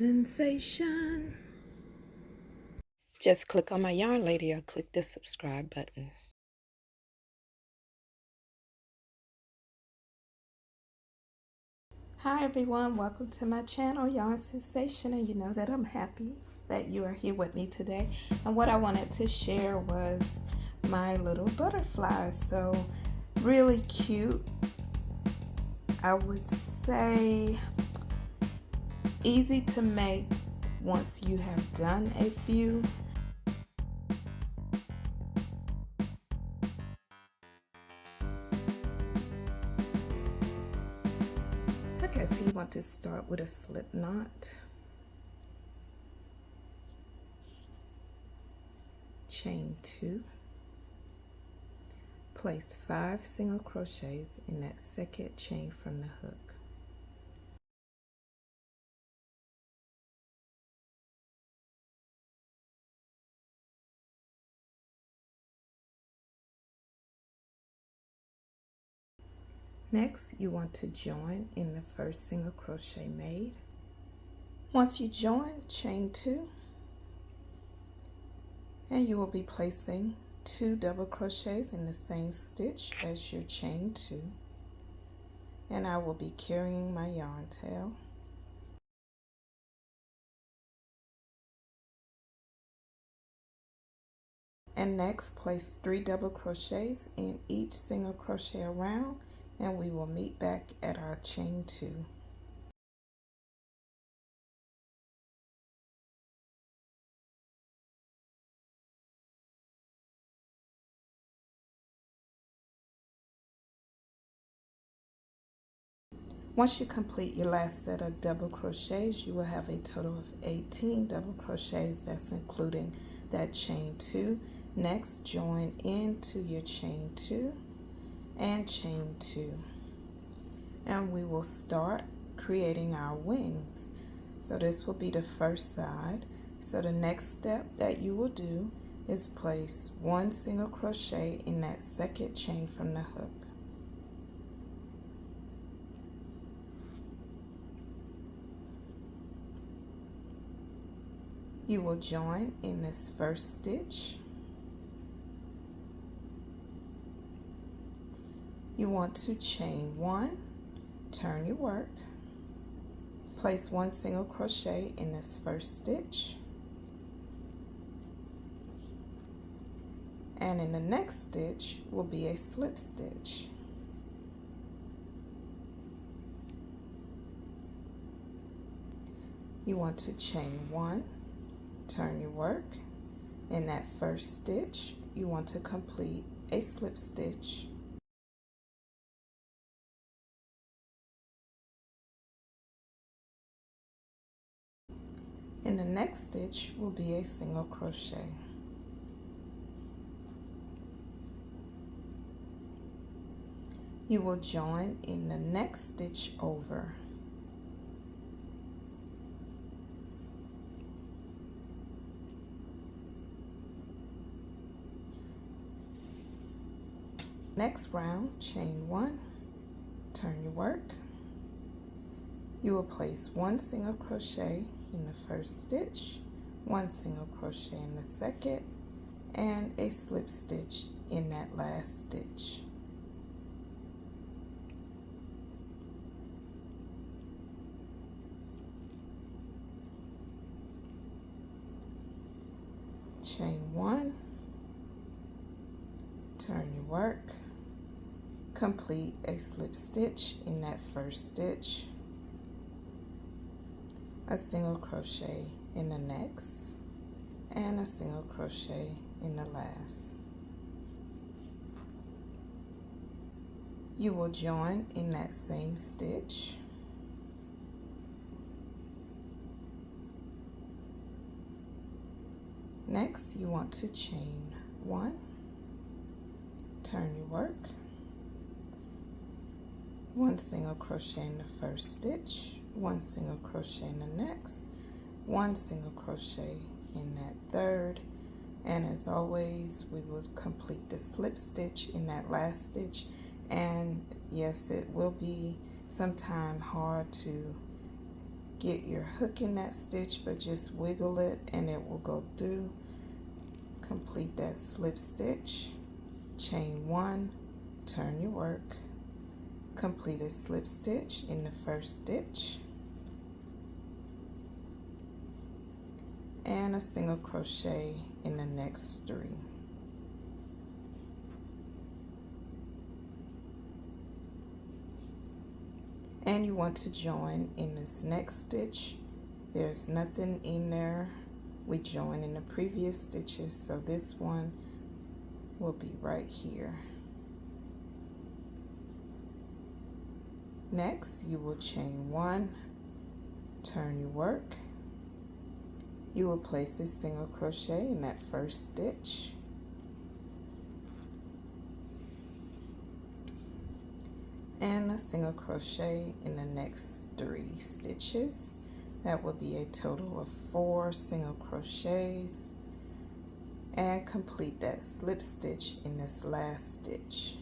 Yarnsensation. Just click on my yarn lady or click the subscribe button. Hi everyone, welcome to my channel Yarnsensation, and you know that I'm happy that you are here with me today. And what I wanted to share was my little butterflies. So really cute. I would say easy to make once you have done a few. I guess you want to start with a slip knot, chain 2, place 5 single crochets in that second chain from the hook. Next, you want to join in the first single crochet made. Once you join, chain 2, and you will be placing 2 double crochets in the same stitch as your chain 2, and I will be carrying my yarn tail. And next, place 3 double crochets in each single crochet around, and we will meet back at our chain 2. Once you complete your last set of double crochets, you will have a total of 18 double crochets. That's including that chain 2. Next, join into your chain 2 and chain 2. And we will start creating our wings. So this will be the first side. So the next step that you will do is place 1 single crochet in that second chain from the hook. You will join in this first stitch. You want to chain 1, turn your work, place 1 single crochet in this first stitch, and in the next stitch will be a slip stitch. You want to chain 1, turn your work. In that first stitch, you want to complete a slip stitch. In the next stitch will be a single crochet. You will join in the next stitch over. Next round, chain 1, turn your work. You will place 1 single crochet in the first stitch, 1 single crochet in the second, and a slip stitch in that last stitch. Chain 1, turn your work, complete a slip stitch in that first stitch, a single crochet in the next, and a single crochet in the last. You will join in that same stitch. Next, you want to chain 1, turn your work, 1 single crochet in the first stitch, 1 single crochet in the next, 1 single crochet in that third, and as always we will complete the slip stitch in that last stitch. And yes, it will be sometime hard to get your hook in that stitch, but just wiggle it and it will go through. Complete that slip stitch, chain 1, turn your work, complete a slip stitch in the first stitch, and a single crochet in the next 3. And you want to join in this next stitch. There's nothing in there. We joined in the previous stitches, so this one will be right here. Next, you will chain 1, turn your work. You will place a single crochet in that first stitch, and a single crochet in the next 3 stitches. That will be a total of 4 single crochets, and complete that slip stitch in this last stitch.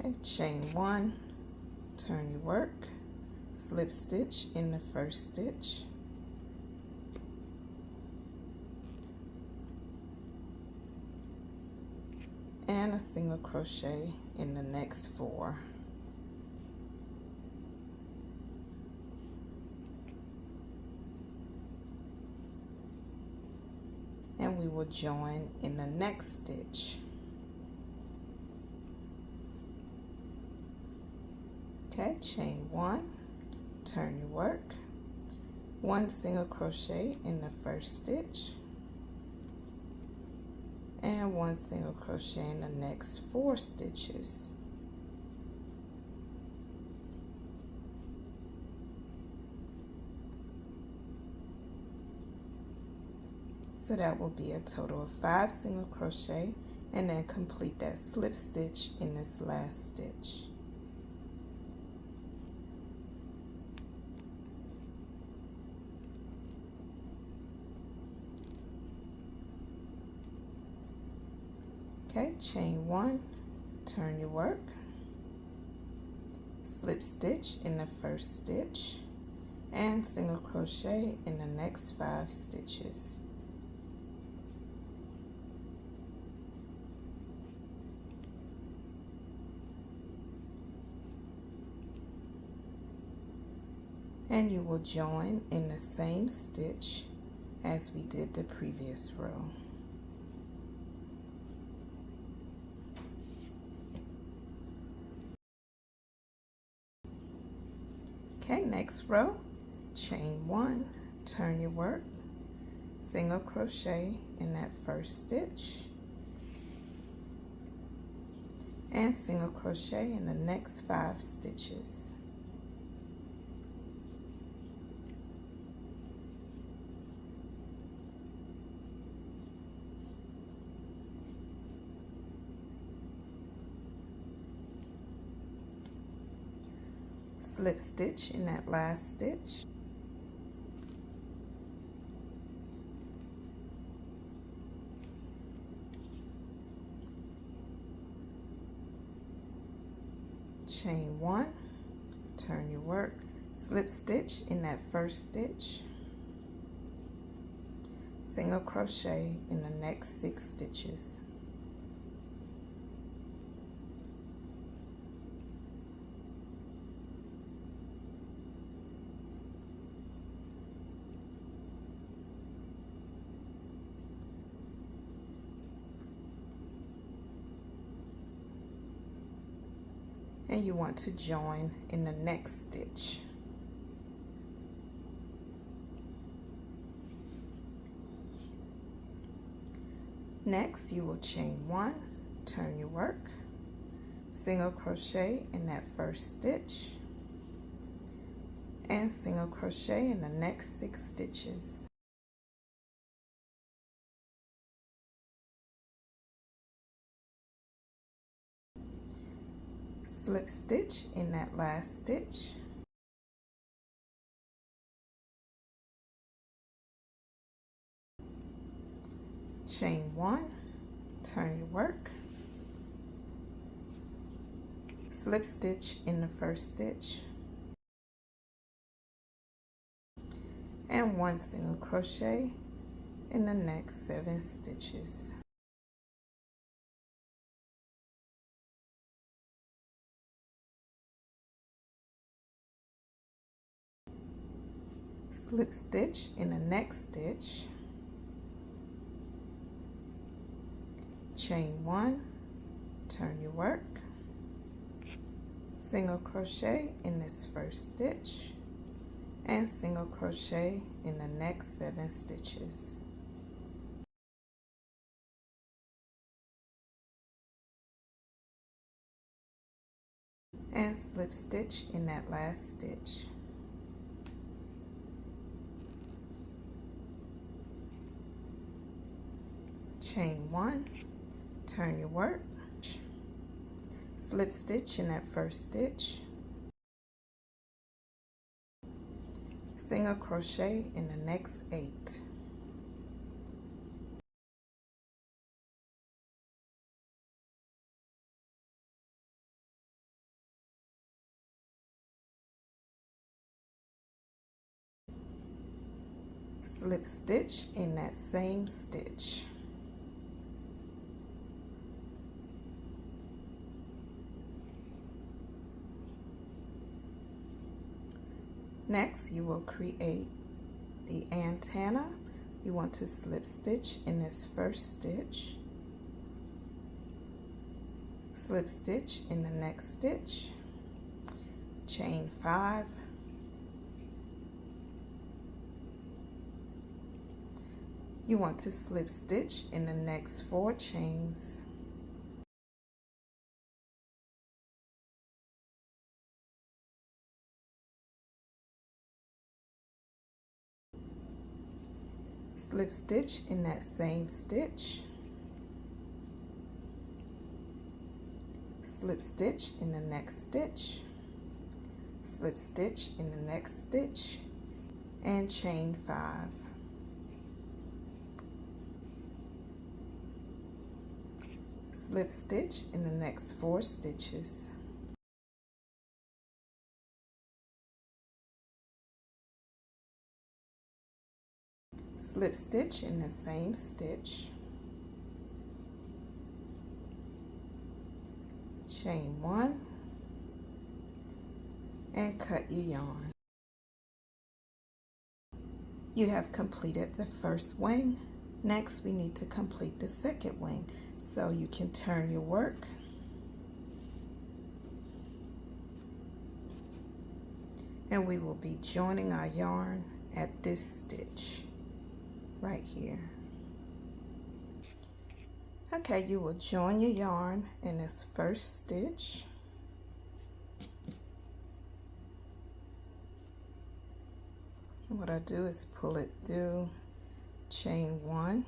Okay, chain 1, turn your work, slip stitch in the first stitch, and a single crochet in the next 4. And we will join in the next stitch. Okay, chain 1, turn your work, 1 single crochet in the first stitch, and 1 single crochet in the next 4 stitches. So that will be a total of 5 single crochet, and then complete that slip stitch in this last stitch. Okay, chain 1, turn your work, slip stitch in the first stitch, and single crochet in the next 5 stitches. And you will join in the same stitch as we did the previous row. Okay, next row, chain 1, turn your work, single crochet in that first stitch, and single crochet in the next 5 stitches. Slip stitch in that last stitch, chain 1, turn your work, slip stitch in that first stitch, single crochet in the next 6 stitches. And you want to join in the next stitch. Next, you will chain 1, turn your work, single crochet in that first stitch, and single crochet in the next 6 stitches. Slip stitch in that last stitch, chain 1, turn your work, slip stitch in the first stitch, and 1 single crochet in the next 7 stitches. Slip stitch in the next stitch, chain 1, turn your work, single crochet in this first stitch, and single crochet in the next 7 stitches. And slip stitch in that last stitch. Chain 1, turn your work, slip stitch in that first stitch, single crochet in the next 8. Slip stitch in that same stitch. Next, you will create the antenna. You want to slip stitch in this first stitch, slip stitch in the next stitch, chain 5, you want to slip stitch in the next 4 chains, slip stitch in that same stitch, slip stitch in the next stitch, slip stitch in the next stitch, and chain 5. Slip stitch in the next 4 stitches. Slip stitch in the same stitch, chain 1, and cut your yarn. You have completed the first wing. Next, we need to complete the second wing. So you can turn your work, and we will be joining our yarn at this stitch right here. Okay, you will join your yarn in this first stitch, and what I do is pull it through, chain 1,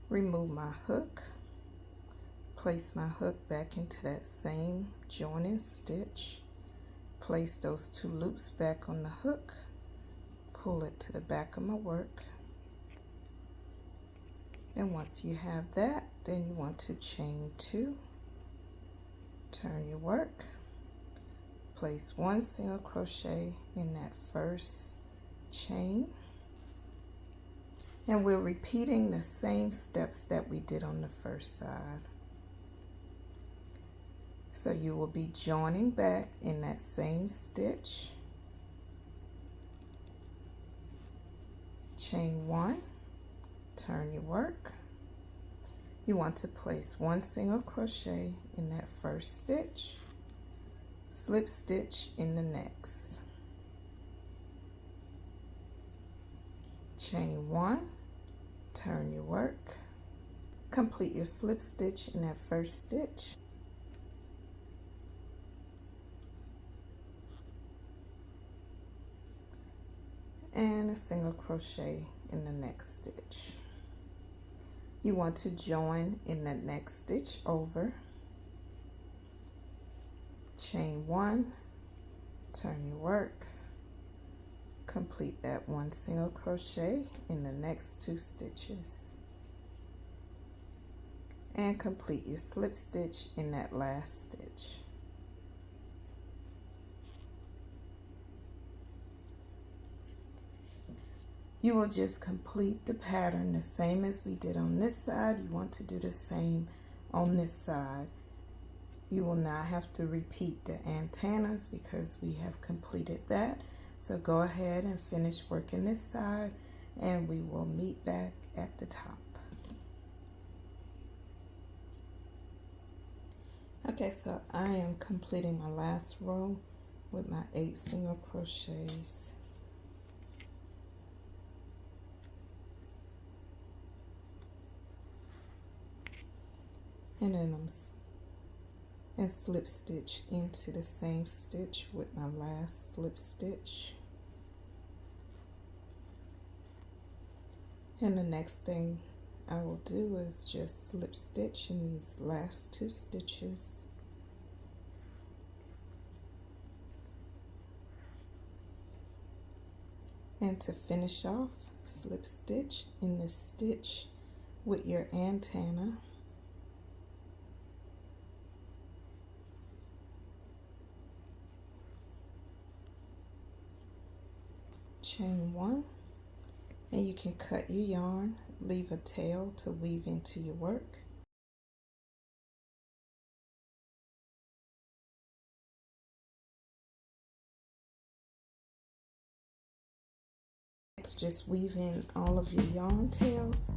remove my hook, place my hook back into that same joining stitch, place those 2 loops back on the hook, pull it to the back of my work, and once you have that, then you want to chain 2, turn your work, place 1 single crochet in that first chain, and we're repeating the same steps that we did on the first side. So you will be joining back in that same stitch, chain 1, turn your work. You want to place 1 single crochet in that first stitch, slip stitch in the next, chain 1, turn your work, complete your slip stitch in that first stitch, and a single crochet in the next stitch. You want to join in the next stitch over, chain 1, turn your work, complete that 1 single crochet in the next 2 stitches, and complete your slip stitch in that last stitch. You will just complete the pattern the same as we did on this side. You want to do the same on this side. You will not have to repeat the antennas because we have completed that. So go ahead and finish working this side and we will meet back at the top. Okay, so I am completing my last row with my 8 single crochets. And then I'm slip stitch into the same stitch with my last slip stitch. And the next thing I will do is just slip stitch in these last 2 stitches. And to finish off, slip stitch in the stitch with your antenna. Chain 1, and you can cut your yarn, leave a tail to weave into your work. Next, just weave in all of your yarn tails